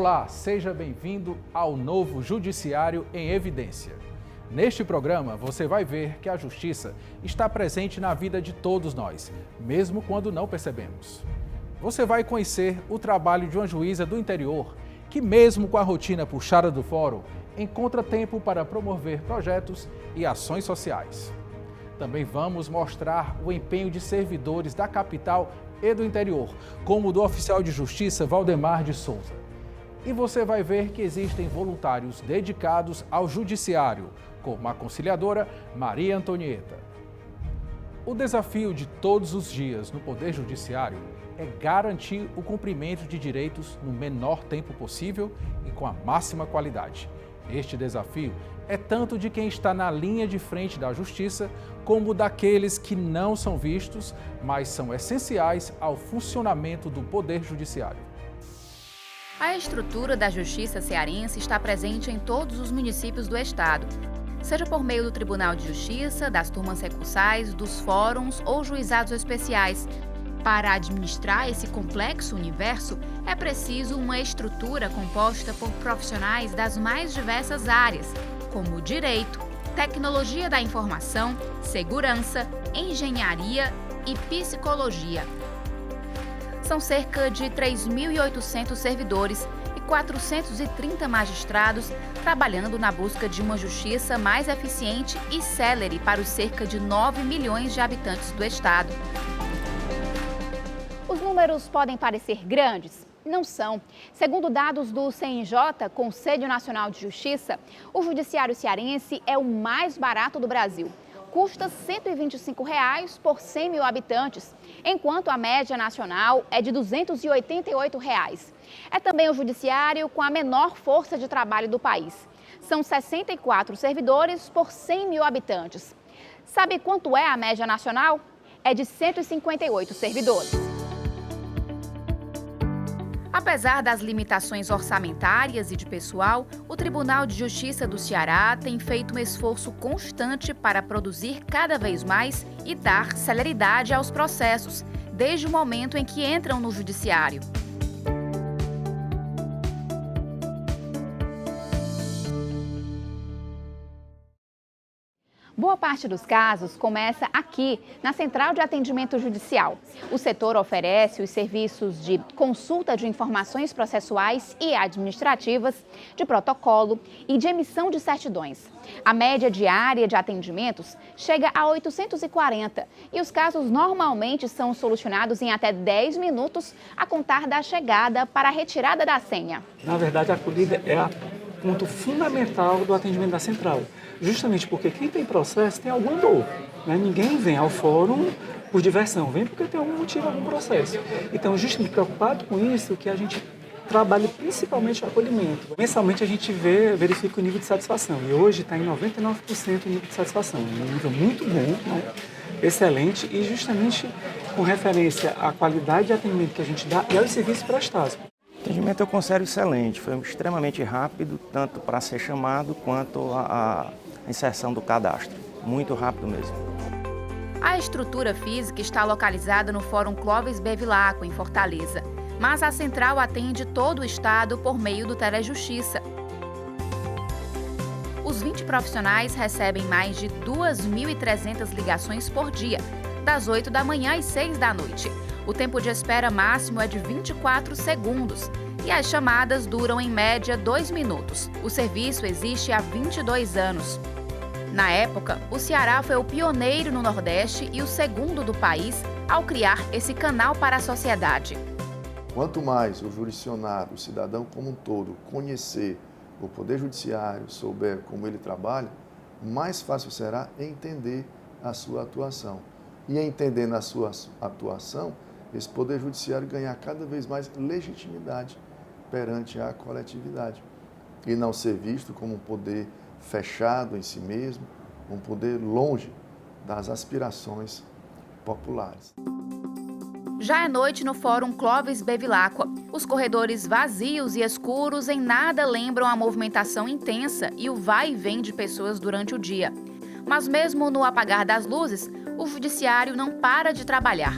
Olá, seja bem-vindo ao novo Judiciário em Evidência. Neste programa, você vai ver que a justiça está presente na vida de todos nós, mesmo quando não percebemos. Você vai conhecer o trabalho de uma juíza do interior que, mesmo com a rotina puxada do fórum, encontra tempo para promover projetos e ações sociais. Também vamos mostrar o empenho de servidores da capital e do interior, como o do oficial de justiça Valdemar de Souza. E você vai ver que existem voluntários dedicados ao judiciário, como a conciliadora Maria Antonieta. O desafio de todos os dias no Poder Judiciário é garantir o cumprimento de direitos no menor tempo possível e com a máxima qualidade. Este desafio é tanto de quem está na linha de frente da justiça, como daqueles que não são vistos, mas são essenciais ao funcionamento do Poder Judiciário. A estrutura da Justiça cearense está presente em todos os municípios do estado, seja por meio do Tribunal de Justiça, das turmas recursais, dos fóruns ou juizados especiais. Para administrar esse complexo universo, é preciso uma estrutura composta por profissionais das mais diversas áreas, como direito, tecnologia da informação, segurança, engenharia e psicologia. São cerca de 3.800 servidores e 430 magistrados trabalhando na busca de uma justiça mais eficiente e célere para os cerca de 9 milhões de habitantes do estado. Os números podem parecer grandes? Não são. Segundo dados do CNJ, Conselho Nacional de Justiça, o judiciário cearense é o mais barato do Brasil. Custa R$ 125 por 100 mil habitantes, enquanto a média nacional é de R$ 288. É também o judiciário com a menor força de trabalho do país. São 64 servidores por 100 mil habitantes. Sabe quanto é a média nacional? É de 158 servidores. Apesar das limitações orçamentárias e de pessoal, o Tribunal de Justiça do Ceará tem feito um esforço constante para produzir cada vez mais e dar celeridade aos processos, desde o momento em que entram no judiciário. Boa parte dos casos começa aqui, na Central de Atendimento Judicial. O setor oferece os serviços de consulta de informações processuais e administrativas, de protocolo e de emissão de certidões. A média diária de atendimentos chega a 840 e os casos normalmente são solucionados em até 10 minutos a contar da chegada para a retirada da senha. Na verdade, a acolhida é o ponto fundamental do atendimento da central. Justamente porque quem tem processo tem alguma dor. Né? Ninguém vem ao fórum por diversão, vem porque tem algum motivo, algum processo. Então, justamente preocupado com isso, que a gente trabalha principalmente o acolhimento. Mensalmente a gente verifica o nível de satisfação. E hoje está em 99% o nível de satisfação. Um nível muito bom, né? Excelente, e justamente com referência à qualidade de atendimento que a gente dá e aos serviços prestados. O atendimento eu considero excelente, foi extremamente rápido, tanto para ser chamado quanto a inserção do cadastro. Muito rápido mesmo. A estrutura física está localizada no Fórum Clóvis Bevilacqua, em Fortaleza, mas a central atende todo o estado por meio do Telejustiça. Os 20 profissionais recebem mais de 2.300 ligações por dia, das 8 da manhã às 6 da noite. O tempo de espera máximo é de 24 segundos e as chamadas duram em média 2 minutos. O serviço existe há 22 anos. Na época, o Ceará foi o pioneiro no Nordeste e o segundo do país ao criar esse canal para a sociedade. Quanto mais o jurisdicionado, o cidadão como um todo, conhecer o Poder Judiciário, souber como ele trabalha, mais fácil será entender a sua atuação. E entendendo a sua atuação, esse Poder Judiciário ganhar cada vez mais legitimidade perante a coletividade. E não ser visto como um poder fechado em si mesmo, um poder longe das aspirações populares. Já é noite no Fórum Clóvis Bevilacqua. Os corredores vazios e escuros em nada lembram a movimentação intensa e o vai e vem de pessoas durante o dia. Mas mesmo no apagar das luzes, o judiciário não para de trabalhar.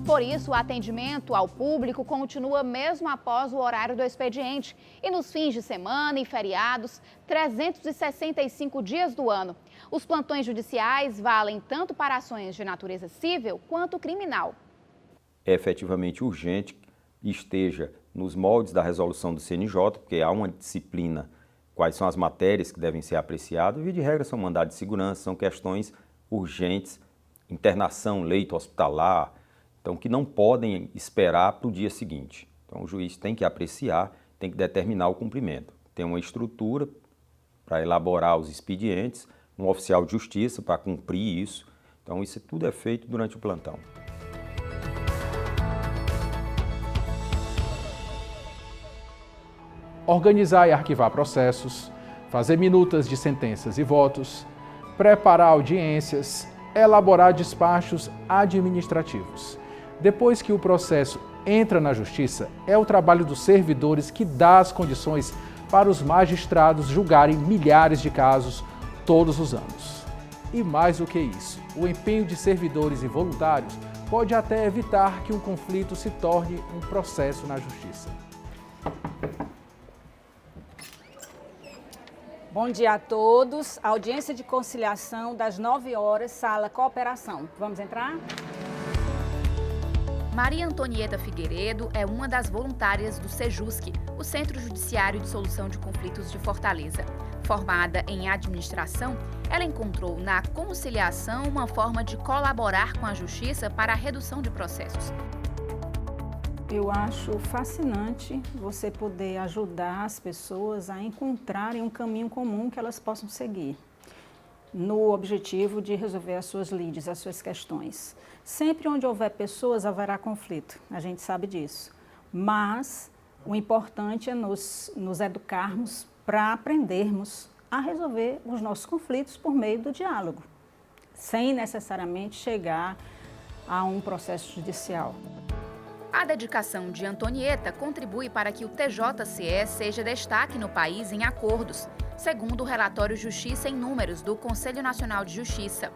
Por isso, o atendimento ao público continua mesmo após o horário do expediente e nos fins de semana e feriados, 365 dias do ano. Os plantões judiciais valem tanto para ações de natureza civil quanto criminal. É efetivamente urgente que esteja nos moldes da resolução do CNJ, porque há uma disciplina, quais são as matérias que devem ser apreciadas, e de regra são mandados de segurança, são questões urgentes, internação, leito hospitalar, então que não podem esperar para o dia seguinte. Então o juiz tem que apreciar, tem que determinar o cumprimento. Tem uma estrutura para elaborar os expedientes, um oficial de justiça para cumprir isso. Então isso tudo é feito durante o plantão. Organizar e arquivar processos, fazer minutas de sentenças e votos, preparar audiências, elaborar despachos administrativos. Depois que o processo entra na Justiça, é o trabalho dos servidores que dá as condições para os magistrados julgarem milhares de casos todos os anos. E mais do que isso, o empenho de servidores e voluntários pode até evitar que um conflito se torne um processo na Justiça. Bom dia a todos. Audiência de conciliação das 9 horas, sala Cooperação. Vamos entrar? Maria Antonieta Figueiredo é uma das voluntárias do Sejusc, o Centro Judiciário de Solução de Conflitos de Fortaleza. Formada em administração, ela encontrou na conciliação uma forma de colaborar com a Justiça para a redução de processos. Eu acho fascinante você poder ajudar as pessoas a encontrarem um caminho comum que elas possam seguir, no objetivo de resolver as suas lides, as suas questões. Sempre onde houver pessoas, haverá conflito, a gente sabe disso. Mas o importante é nos educarmos para aprendermos a resolver os nossos conflitos por meio do diálogo, sem necessariamente chegar a um processo judicial. A dedicação de Antonieta contribui para que o TJCE seja destaque no país em acordos, segundo o relatório Justiça em Números do Conselho Nacional de Justiça.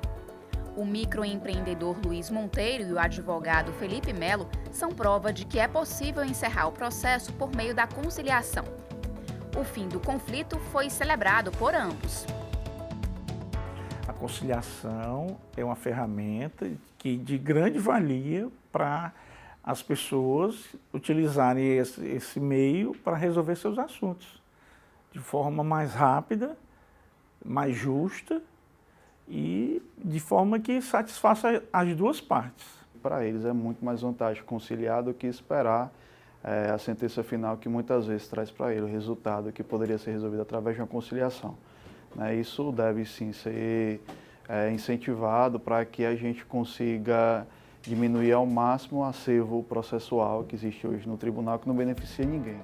O microempreendedor Luiz Monteiro e o advogado Felipe Melo são prova de que é possível encerrar o processo por meio da conciliação. O fim do conflito foi celebrado por ambos. A conciliação é uma ferramenta de grande valia para as pessoas utilizarem esse meio para resolver seus assuntos de forma mais rápida, mais justa e de forma que satisfaça as duas partes. Para eles é muito mais vantagem conciliar do que esperar a sentença final, que muitas vezes traz para ele o resultado que poderia ser resolvido através de uma conciliação. Isso deve sim ser incentivado para que a gente consiga diminuir ao máximo o acervo processual que existe hoje no tribunal, que não beneficia ninguém.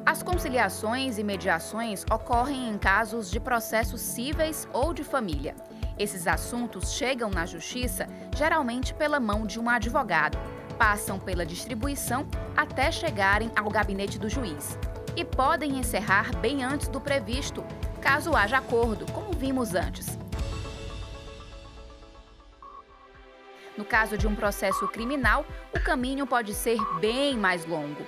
As conciliações e mediações ocorrem em casos de processos cíveis ou de família. Esses assuntos chegam na Justiça geralmente pela mão de um advogado, passam pela distribuição até chegarem ao gabinete do juiz e podem encerrar bem antes do previsto, caso haja acordo, como vimos antes. No caso de um processo criminal, o caminho pode ser bem mais longo.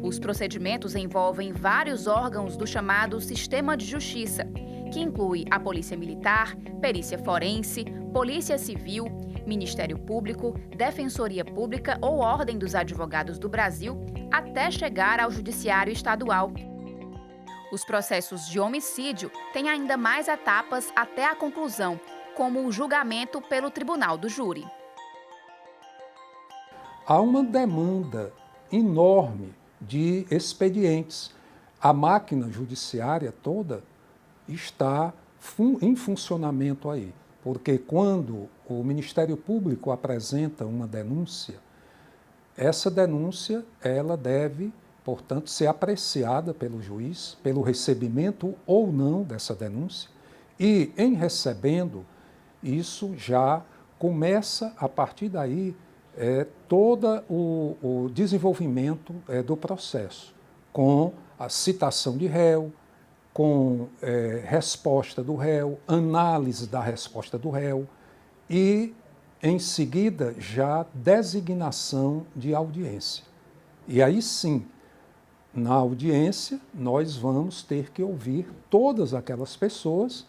Os procedimentos envolvem vários órgãos do chamado Sistema de Justiça, que inclui a Polícia Militar, Perícia Forense, Polícia Civil, Ministério Público, Defensoria Pública ou Ordem dos Advogados do Brasil, até chegar ao Judiciário Estadual. Os processos de homicídio têm ainda mais etapas até a conclusão, como o julgamento pelo Tribunal do Júri. Há uma demanda enorme de expedientes. A máquina judiciária toda está em funcionamento aí, porque quando o Ministério Público apresenta uma denúncia, essa denúncia ela deve, portanto, ser apreciada pelo juiz, pelo recebimento ou não dessa denúncia, e em recebendo, isso já começa, a partir daí, todo o desenvolvimento do processo, com a citação de réu, com resposta do réu, análise da resposta do réu e em seguida, já designação de audiência. E aí sim, na audiência, nós vamos ter que ouvir todas aquelas pessoas,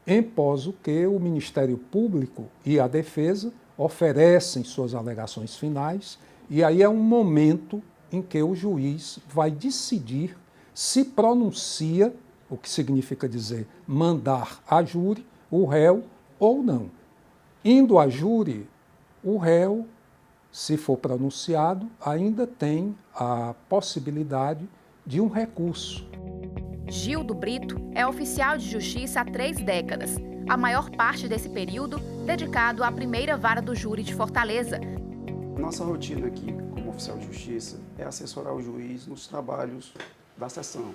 em pós o que o Ministério Público e a Defesa oferecem suas alegações finais, e aí é um momento em que o juiz vai decidir se pronuncia, o que significa dizer mandar a júri, o réu ou não. Indo a júri, o réu, se for pronunciado, ainda tem a possibilidade de um recurso. Gildo Brito é oficial de justiça há 3 décadas, a maior parte desse período dedicado à primeira vara do júri de Fortaleza. Nossa rotina aqui, como oficial de justiça, é assessorar o juiz nos trabalhos da sessão,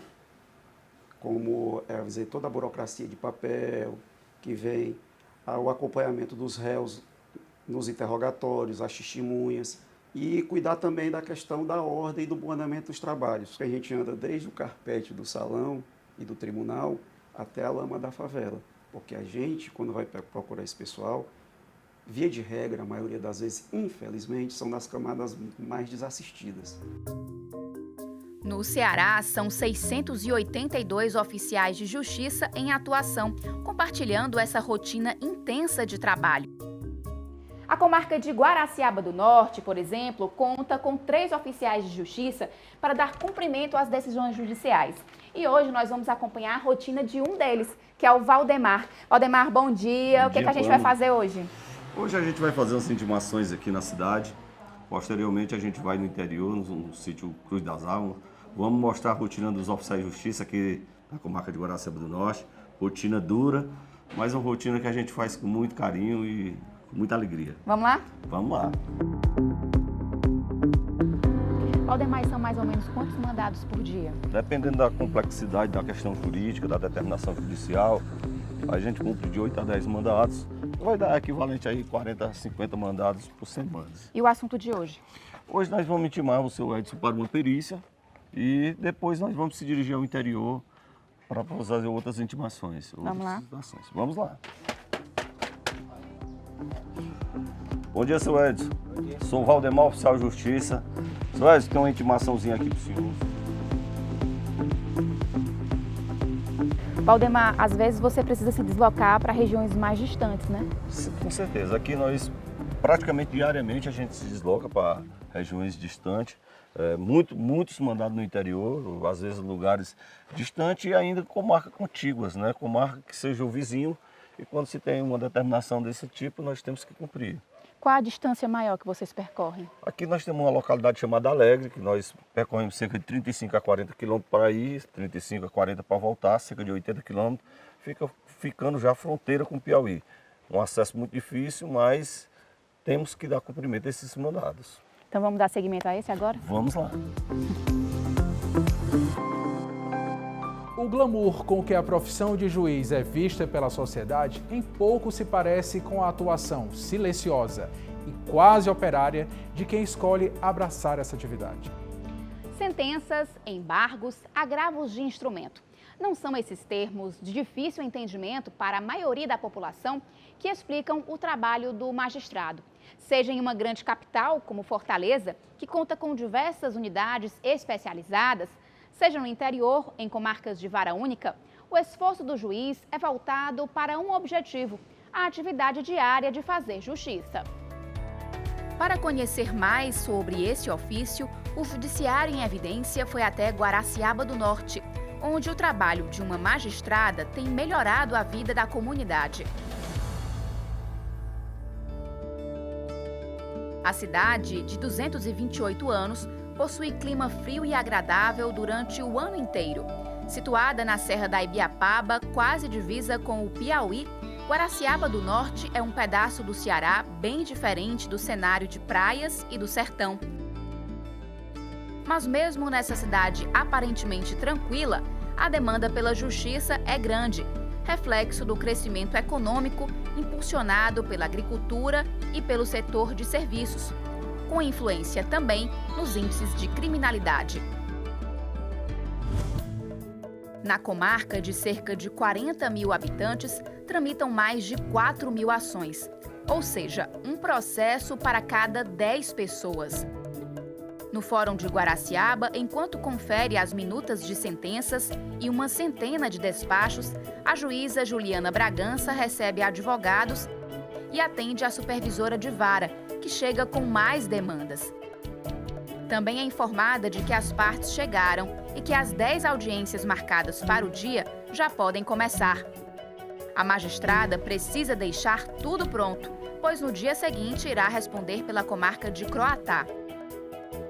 como toda a burocracia de papel que vem, o acompanhamento dos réus nos interrogatórios, as testemunhas, e cuidar também da questão da ordem e do bom andamento dos trabalhos. A gente anda desde o carpete do salão e do tribunal até a lama da favela, porque a gente, quando vai procurar esse pessoal, via de regra, a maioria das vezes, infelizmente, são das camadas mais desassistidas. No Ceará, são 682 oficiais de justiça em atuação, compartilhando essa rotina intensa de trabalho. A comarca de Guaraciaba do Norte, por exemplo, conta com 3 oficiais de justiça para dar cumprimento às decisões judiciais. E hoje nós vamos acompanhar a rotina de um deles, que é o Valdemar. Valdemar, bom dia. O que a gente vai fazer hoje? Hoje a gente vai fazer umas intimações aqui na cidade. Posteriormente a gente vai no interior, no sítio Cruz das Almas. Vamos mostrar a rotina dos oficiais de justiça aqui na comarca de Guaraciaba do Norte. Rotina dura, mas uma rotina que a gente faz com muito carinho e com muita alegria. Vamos lá? Vamos lá. Valdemar, são mais ou menos quantos mandados por dia? Dependendo da complexidade da questão jurídica, da determinação judicial, a gente cumpre de 8 a 10 mandados. Vai dar equivalente aí 40 a 50 mandados por semana. E o assunto de hoje? Hoje nós vamos intimar o seu Edson para uma perícia e depois nós vamos se dirigir ao interior para fazer outras intimações. Vamos lá. Vamos lá. Bom dia, seu Edson. Bom dia. Sou o Valdemar, oficial de justiça. Seu Edson, tem uma intimaçãozinha aqui para o senhor. Valdemar, às vezes você precisa se deslocar para regiões mais distantes, né? Sim, com certeza. Aqui nós, praticamente diariamente, a gente se desloca para regiões distantes. Muitos mandados no interior, às vezes lugares distantes e ainda comarcas contíguas, né? Comarca que seja o vizinho. E quando se tem uma determinação desse tipo, nós temos que cumprir. Qual a distância maior que vocês percorrem? Aqui nós temos uma localidade chamada Alegre, que nós percorremos cerca de 35 a 40 quilômetros para ir, 35 a 40 para voltar, cerca de 80 quilômetros, ficando já fronteira com o Piauí. Um acesso muito difícil, mas temos que dar cumprimento a esses mandados. Então vamos dar seguimento a esse agora? Vamos lá. O glamour com que a profissão de juiz é vista pela sociedade em pouco se parece com a atuação silenciosa e quase operária de quem escolhe abraçar essa atividade. Sentenças, embargos, agravos de instrumento. Não são esses termos de difícil entendimento para a maioria da população que explicam o trabalho do magistrado. Seja em uma grande capital, como Fortaleza, que conta com diversas unidades especializadas, seja no interior, em comarcas de vara única, o esforço do juiz é voltado para um objetivo, a atividade diária de fazer justiça. Para conhecer mais sobre esse ofício, o Judiciário em Evidência foi até Guaraciaba do Norte, onde o trabalho de uma magistrada tem melhorado a vida da comunidade. A cidade, de 228 anos, possui clima frio e agradável durante o ano inteiro. Situada na Serra da Ibiapaba, quase divisa com o Piauí, Guaraciaba do Norte é um pedaço do Ceará bem diferente do cenário de praias e do sertão. Mas mesmo nessa cidade aparentemente tranquila, a demanda pela justiça é grande, reflexo do crescimento econômico impulsionado pela agricultura e pelo setor de serviços, com influência também nos índices de criminalidade. Na comarca de cerca de 40 mil habitantes, tramitam mais de 4 mil ações. ou seja, um processo para cada 10 pessoas. No Fórum de Guaraciaba, enquanto confere as minutas de sentenças e uma centena de despachos, a juíza Juliana Bragança recebe advogados e atende a supervisora de vara, que chega com mais demandas. Também é informada de que as partes chegaram e que as 10 audiências marcadas para o dia já podem começar. A magistrada precisa deixar tudo pronto, pois no dia seguinte irá responder pela comarca de Croatá.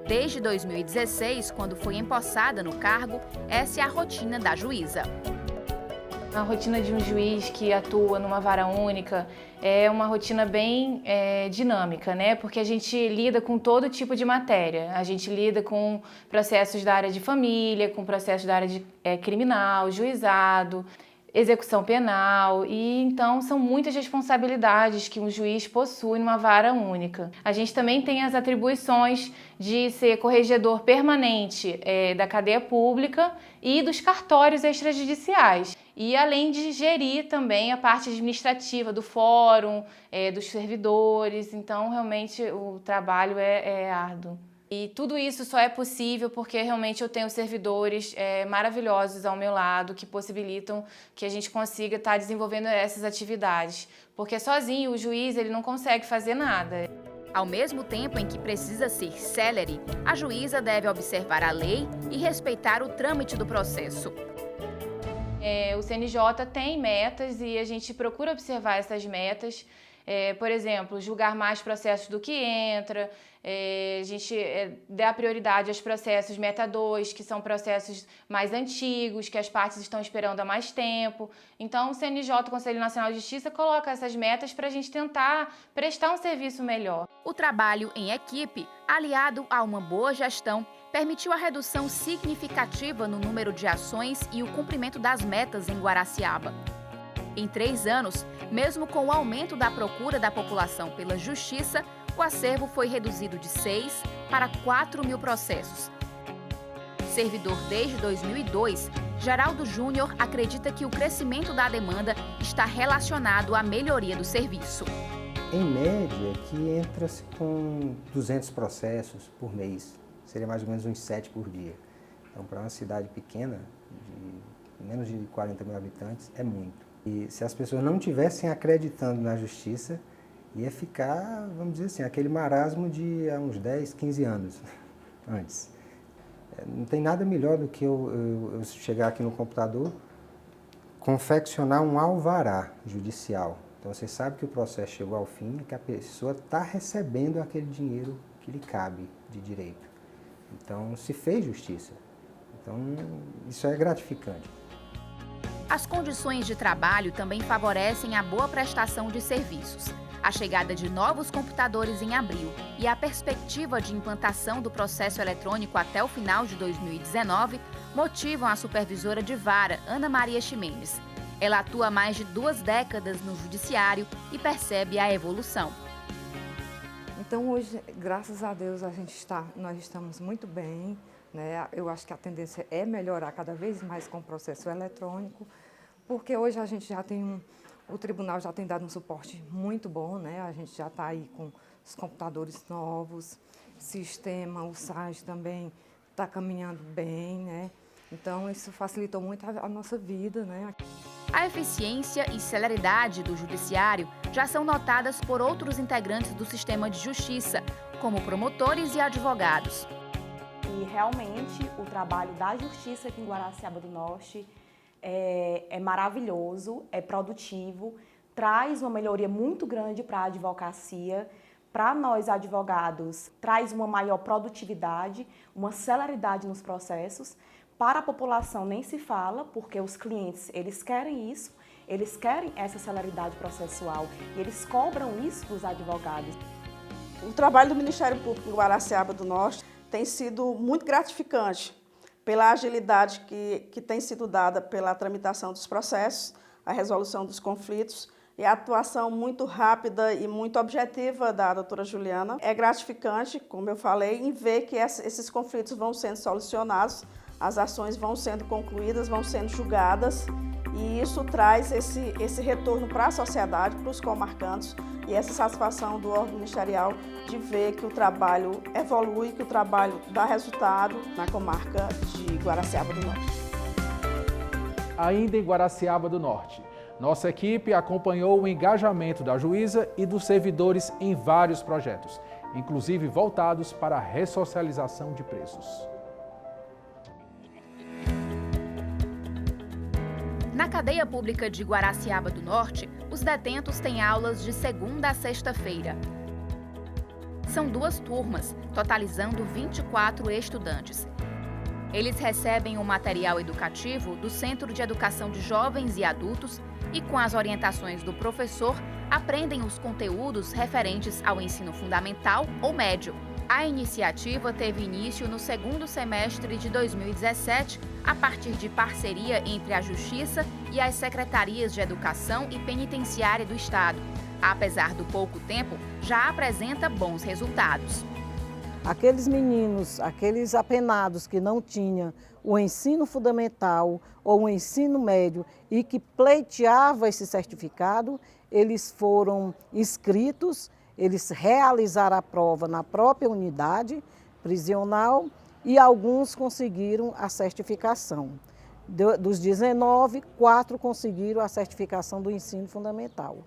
Desde 2016, quando foi empossada no cargo, essa é a rotina da juíza. A rotina de um juiz que atua numa vara única é uma rotina bem dinâmica, né? Porque a gente lida com todo tipo de matéria. A gente lida com processos da área de família, com processos da área de criminal, juizado, execução penal, e então são muitas responsabilidades que um juiz possui numa vara única. A gente também tem as atribuições de ser corregedor permanente da cadeia pública e dos cartórios extrajudiciais. E além de gerir também a parte administrativa do fórum, dos servidores, então realmente o trabalho é árduo. E tudo isso só é possível porque realmente eu tenho servidores maravilhosos ao meu lado que possibilitam que a gente consiga estar desenvolvendo essas atividades. Porque sozinho o juiz ele não consegue fazer nada. Ao mesmo tempo em que precisa ser célere, a juíza deve observar a lei e respeitar o trâmite do processo. O CNJ tem metas e a gente procura observar essas metas. Por exemplo, julgar mais processos do que entra, a gente dá prioridade aos processos Meta 2, que são processos mais antigos, que as partes estão esperando há mais tempo. Então, o CNJ, o Conselho Nacional de Justiça, coloca essas metas para a gente tentar prestar um serviço melhor. O trabalho em equipe, aliado a uma boa gestão, permitiu a redução significativa no número de ações e o cumprimento das metas em Guaraciaba. Em 3 anos, mesmo com o aumento da procura da população pela justiça, o acervo foi reduzido de 6 para 4 mil processos. Servidor desde 2002, Geraldo Júnior acredita que o crescimento da demanda está relacionado à melhoria do serviço. Em média, que entra-se com 200 processos por mês, seria mais ou menos uns 7 por dia. Então, para uma cidade pequena, de menos de 40 mil habitantes, é muito. E se as pessoas não estivessem acreditando na justiça, ia ficar, vamos dizer assim, aquele marasmo de há uns 10, 15 anos antes. Não tem nada melhor do que eu chegar aqui no computador, confeccionar um alvará judicial. Então você sabe que o processo chegou ao fim e que a pessoa está recebendo aquele dinheiro que lhe cabe de direito. Então se fez justiça. Então isso é gratificante. As condições de trabalho também favorecem a boa prestação de serviços. A chegada de novos computadores em abril e a perspectiva de implantação do processo eletrônico até o final de 2019 motivam a supervisora de vara, Ana Maria Ximenes. Ela atua há mais de 2 décadas no judiciário e percebe a evolução. Então hoje, graças a Deus, nós estamos muito bem, né? Eu acho que a tendência é melhorar cada vez mais com o processo eletrônico, porque hoje a gente já tem o tribunal já tem dado um suporte muito bom, né? A gente já está aí com os computadores novos, sistema, o site também está caminhando bem, né? Então isso facilitou muito a nossa vida, né? A eficiência e celeridade do judiciário já são notadas por outros integrantes do sistema de justiça, como promotores e advogados. E realmente o trabalho da justiça aqui em Guaraciaba do Norte é maravilhoso, é produtivo, traz uma melhoria muito grande para a advocacia, para nós advogados, traz uma maior produtividade, uma celeridade nos processos. Para a população nem se fala, porque os clientes, eles querem isso, eles querem essa celeridade processual e eles cobram isso dos advogados. O trabalho do Ministério Público em Guaraciaba do Norte tem sido muito gratificante pela agilidade que tem sido dada pela tramitação dos processos, a resolução dos conflitos e a atuação muito rápida e muito objetiva da doutora Juliana. É gratificante, como eu falei, em ver que esses conflitos vão sendo solucionados, as ações vão sendo concluídas, vão sendo julgadas E isso traz esse retorno para a sociedade, para os comarcantes, e essa satisfação do órgão ministerial de ver que o trabalho evolui, que o trabalho dá resultado na comarca de Guaraciaba do Norte. Ainda em Guaraciaba do Norte, nossa equipe acompanhou o engajamento da juíza e dos servidores em vários projetos, inclusive voltados para a ressocialização de presos. Na cadeia pública de Guaraciaba do Norte, os detentos têm aulas de segunda a sexta-feira. São 2 turmas, totalizando 24 estudantes. Eles recebem o material educativo do Centro de Educação de Jovens e Adultos e, com as orientações do professor, aprendem os conteúdos referentes ao ensino fundamental ou médio. A iniciativa teve início no 2º semestre de 2017, a partir de parceria entre a Justiça e as Secretarias de Educação e Penitenciária do Estado. Apesar do pouco tempo, já apresenta bons resultados. Aqueles meninos, aqueles apenados que não tinham o ensino fundamental ou o ensino médio e que pleiteavam esse certificado, eles foram inscritos, eles realizaram a prova na própria unidade prisional e alguns conseguiram a certificação. Dos 19, 4 conseguiram a certificação do ensino fundamental.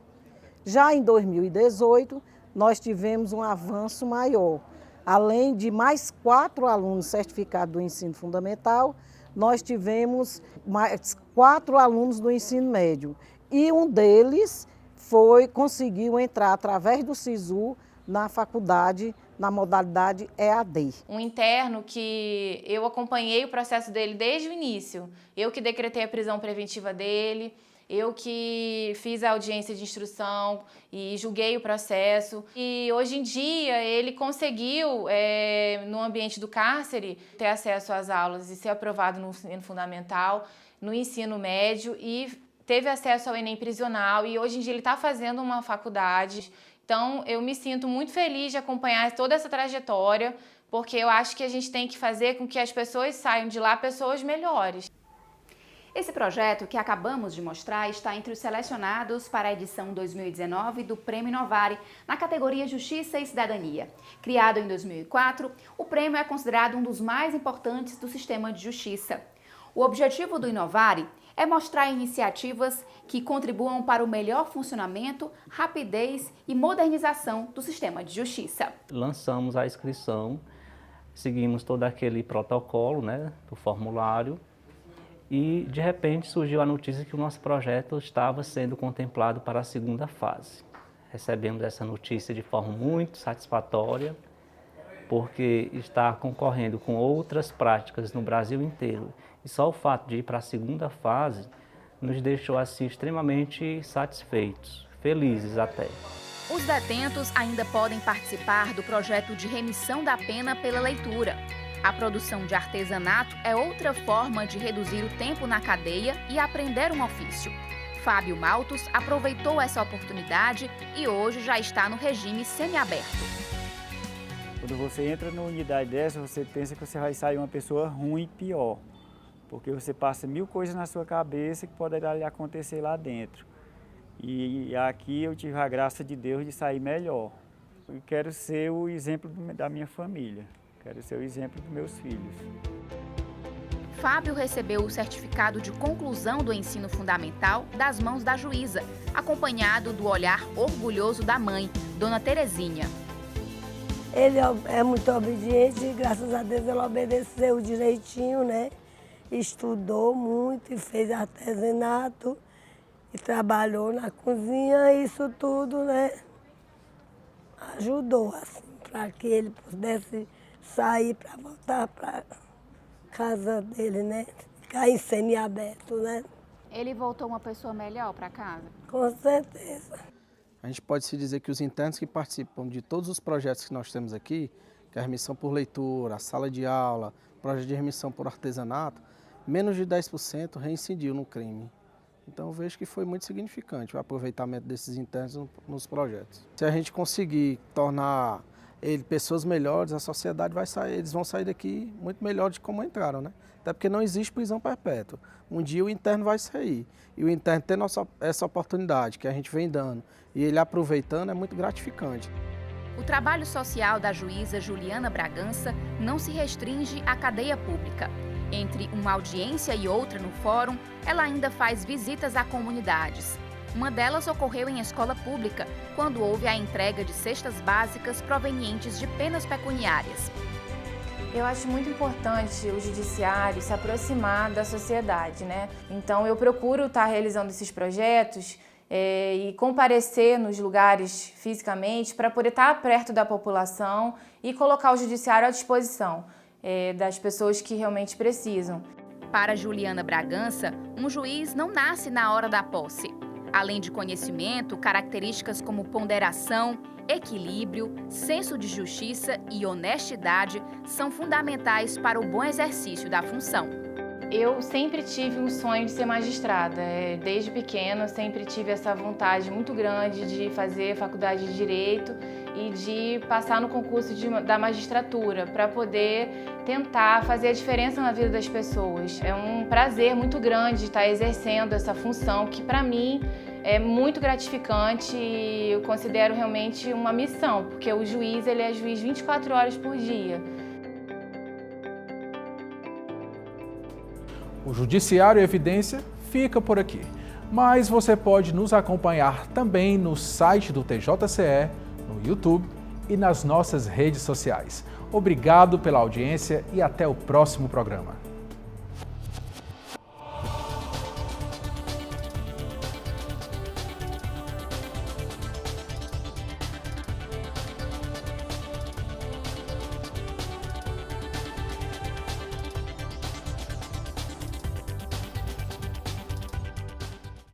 Já em 2018, nós tivemos um avanço maior. Além de mais 4 alunos certificados do ensino fundamental, nós tivemos mais 4 alunos do ensino médio. E um deles conseguiu entrar através do SISU na faculdade, na modalidade EAD. Um interno que eu acompanhei o processo dele desde o início. Eu que decretei a prisão preventiva dele, eu que fiz a audiência de instrução e julguei o processo. E hoje em dia ele conseguiu, no ambiente do cárcere, ter acesso às aulas e ser aprovado no ensino fundamental, no ensino médio e teve acesso ao Enem prisional. E hoje em dia ele está fazendo uma faculdade. Então eu me sinto muito feliz de acompanhar toda essa trajetória, porque eu acho que a gente tem que fazer com que as pessoas saiam de lá pessoas melhores. Esse projeto que acabamos de mostrar está entre os selecionados para a edição 2019 do Prêmio Inovari, na categoria Justiça e Cidadania. Criado em 2004, o prêmio é considerado um dos mais importantes do sistema de justiça. O objetivo do Inovari é mostrar iniciativas que contribuam para o melhor funcionamento, rapidez e modernização do sistema de justiça. Lançamos a inscrição, seguimos todo aquele protocolo, do formulário, e de repente surgiu a notícia que o nosso projeto estava sendo contemplado para a 2ª fase. Recebemos essa notícia de forma muito satisfatória, porque está concorrendo com outras práticas no Brasil inteiro. E só o fato de ir para a 2ª fase nos deixou assim extremamente satisfeitos, felizes até. Os detentos ainda podem participar do projeto de remissão da pena pela leitura. A produção de artesanato é outra forma de reduzir o tempo na cadeia e aprender um ofício. Fábio Maltos aproveitou essa oportunidade e hoje já está no regime semiaberto. Quando você entra numa unidade dessa, você pensa que você vai sair uma pessoa ruim e pior. Porque você passa 1000 coisas na sua cabeça que poderá lhe acontecer lá dentro. E aqui eu tive a graça de Deus de sair melhor. Eu quero ser o exemplo da minha família. Quero ser o exemplo dos meus filhos. Fábio recebeu o certificado de conclusão do ensino fundamental das mãos da juíza, acompanhado do olhar orgulhoso da mãe, Dona Terezinha. Ele é muito obediente e, graças a Deus, ele obedeceu direitinho, Estudou muito e fez artesanato e trabalhou na cozinha. Isso tudo, ajudou, assim, para que ele pudesse sair para voltar para casa dele, Ficar em semiaberto, Ele voltou uma pessoa melhor para casa? Com certeza. A gente pode se dizer que os internos que participam de todos os projetos que nós temos aqui, que é a remissão por leitura, a sala de aula, projeto de remissão por artesanato, menos de 10% reincidiu no crime. Então eu vejo que foi muito significante o aproveitamento desses internos nos projetos. Se a gente conseguir tornar pessoas melhores, a sociedade vai sair, eles vão sair daqui muito melhor de como entraram, né? Até porque não existe prisão perpétua. Um dia o interno vai sair. E o interno tendo essa oportunidade que a gente vem dando e ele aproveitando é muito gratificante. O trabalho social da juíza Juliana Bragança não se restringe à cadeia pública. Entre uma audiência e outra no fórum, ela ainda faz visitas a comunidades. Uma delas ocorreu em escola pública, quando houve a entrega de cestas básicas provenientes de penas pecuniárias. Eu acho muito importante o judiciário se aproximar da sociedade, né? Então eu procuro estar realizando esses projetos e comparecer nos lugares fisicamente para poder estar perto da população e colocar o judiciário à disposição das pessoas que realmente precisam. Para Juliana Bragança, um juiz não nasce na hora da posse. Além de conhecimento, características como ponderação, equilíbrio, senso de justiça e honestidade são fundamentais para o bom exercício da função. Eu sempre tive um sonho de ser magistrada. Desde pequena, eu sempre tive essa vontade muito grande de fazer faculdade de Direito e de passar no concurso da magistratura para poder tentar fazer a diferença na vida das pessoas. É um prazer muito grande estar exercendo essa função que, para mim, é muito gratificante e eu considero realmente uma missão, porque o juiz ele é juiz 24 horas por dia. O Judiciário Evidência fica por aqui, mas você pode nos acompanhar também no site do TJCE, no YouTube e nas nossas redes sociais. Obrigado pela audiência e até o próximo programa.